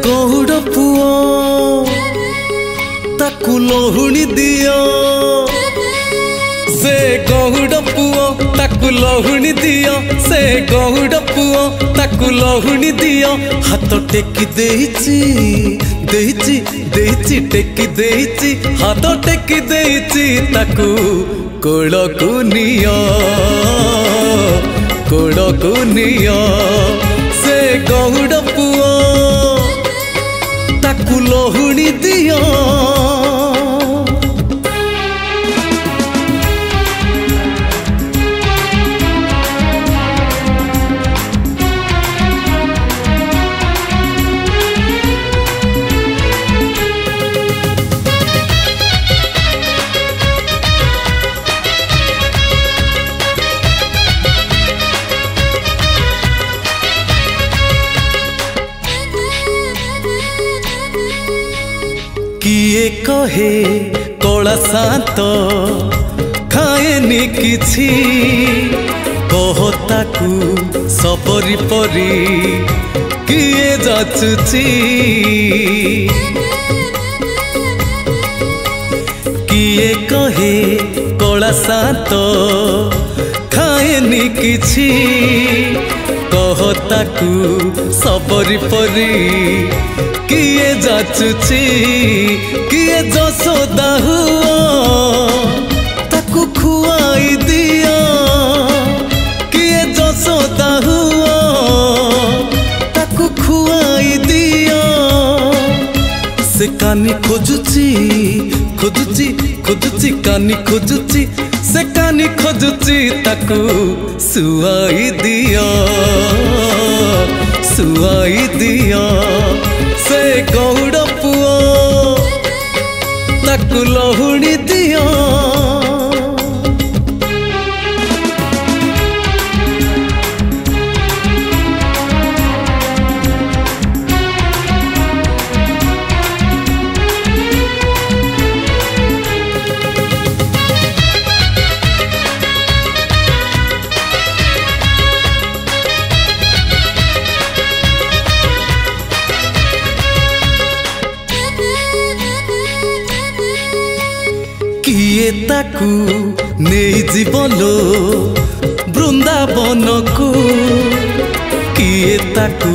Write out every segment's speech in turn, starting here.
गौड़ पुओ ताकू लहुणी दियो से गौड़ पुओ ताकू लहुणी दियो से गौड़ पुओ ताकू लहुणी दियो हाथ टेकी देइची देइची देइची टेकी देइची हाथ टेकी देइची ताकू कोड़कू नियो कोड़कू नियो से गौड़ पुओ ताकू लहुणी दियो। किए कहे कला शांत खाएनी किछि कहताकू सबरी परी किए जाचुची किए कहे कला शांत खाएनी किछि कहताकू सबरी परी किए जाचुची किए जसोदा हुआ ताकू खुआई दिया किए जसोदा हुआ ताकू खुआई दिया से कानी खोजुची खोजुची खोजुची कानी खोजुची से कानी खोजुची ताकू सुआई दिया सुआई दिया से गौड़ पुओ ताकू लहुणी दियो। किए ताकू नहीं जीवलो वृंदावन को किए ताकू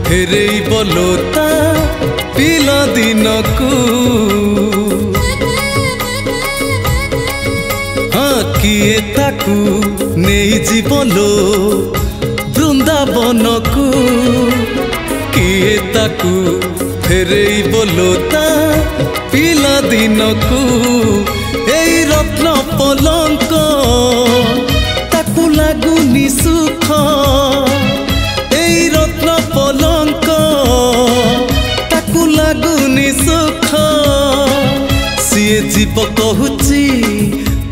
फेरे बोलो ता पिला दिन को हाँ किए ताकू नहीं जीवलो वृंदावन को किए ताकू फेरे बोलो ता पिला दिन को एई रत्न पलंक ताकू लागुनी सुख एई रत्न पलंक ताकू लागुनी सुख सीए जीव कहूची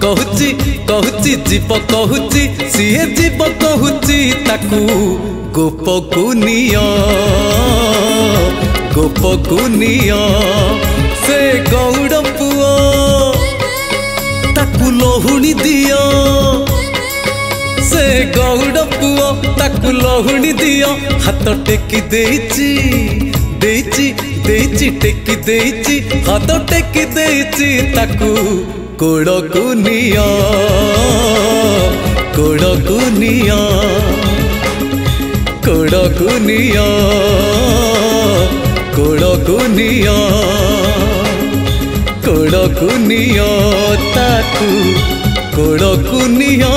कहूची कहूची जीव कहूची सीए जीव कहूची ताकू गोपकू नियो गोपकू नियो से गौड़ पुओ ताकू लहुणी दियो से गौड़ पुओ ताकू लहुणी दियो हाथ टेकी देइची देइची देइची टेकी देइची हाथ टेकी देइची ताकू कोड़कू नियो कोड़कू नियो कोड़कू नियो कोड़कू नियो कोड़कू नियो ताकू कोड़कू नियो।